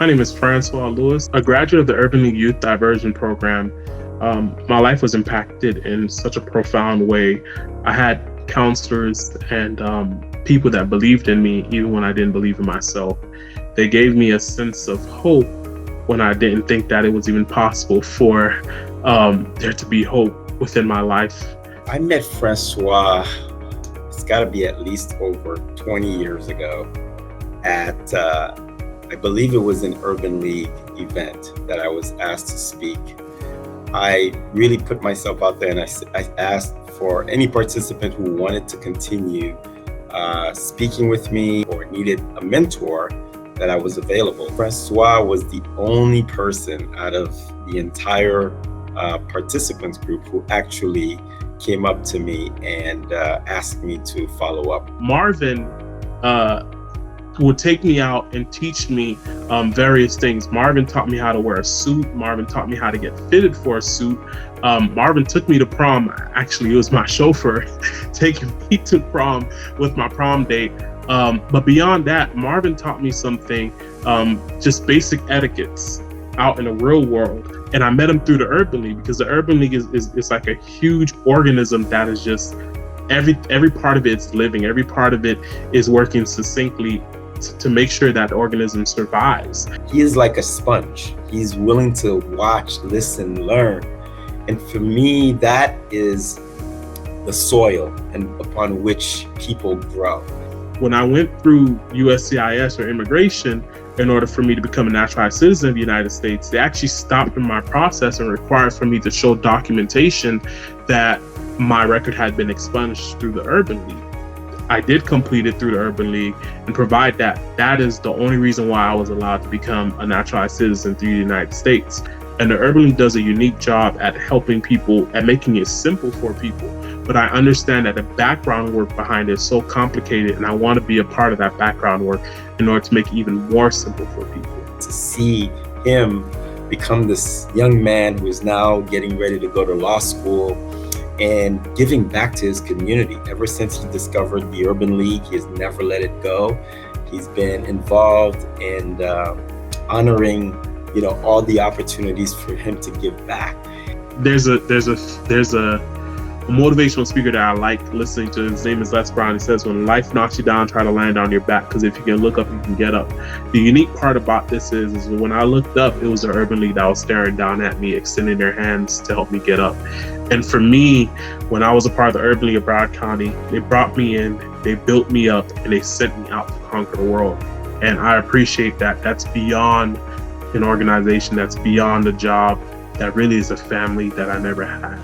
My name is Francois Lewis, a graduate of the Urban League Youth Diversion Program. My life was impacted in such a profound way. I had counselors and people that believed in me even when I didn't believe in myself. They gave me a sense of hope when I didn't think that it was even possible for there to be hope within my life. I met Francois, it's got to be at least over 20 years ago at, I believe it was an Urban League event that I was asked to speak. I really put myself out there and I asked for any participant who wanted to continue speaking with me or needed a mentor that I was available. Francois was the only person out of the entire participants group who actually came up to me and asked me to follow up. Marvin would take me out and teach me various things. Marvin taught me how to wear a suit. Marvin taught me how to get fitted for a suit. Marvin took me to prom. Actually, it was my chauffeur taking me to prom with my prom date. But beyond that, Marvin taught me something, just basic etiquettes out in the real world. And I met him through the Urban League, because the Urban League is like a huge organism that is just, every part of it is living. Every part of it is working succinctly to make sure that the organism survives. He is like a sponge. He's willing to watch, listen, learn. And for me, that is the soil and upon which people grow. When I went through USCIS or immigration, in order for me to become a naturalized citizen of the United States, they actually stopped in my process and required for me to show documentation that my record had been expunged through the Urban League. I did complete it through the Urban League and provide that. That is the only reason why I was allowed to become a naturalized citizen through the United States. And the Urban League does a unique job at helping people, at making it simple for people. But I understand that the background work behind it is so complicated, and I want to be a part of that background work in order to make it even more simple for people. To see him become this young man who is now getting ready to go to law school and giving back to his community. Ever since he discovered the Urban League, he has never let it go. He's been involved in honoring, all the opportunities for him to give back. There's a motivational speaker that I like listening to. His name is Les Brown. He says, when life knocks you down, try to land on your back, because if you can look up, you can get up. The unique part about this is when I looked up, it was the Urban League that was staring down at me, extending their hands to help me get up. And for me, when I was a part of the Urban League of Broward County, they brought me in, they built me up, and they sent me out to conquer the world. And I appreciate that. That's beyond an organization, that's beyond a job. That really is a family that I never had.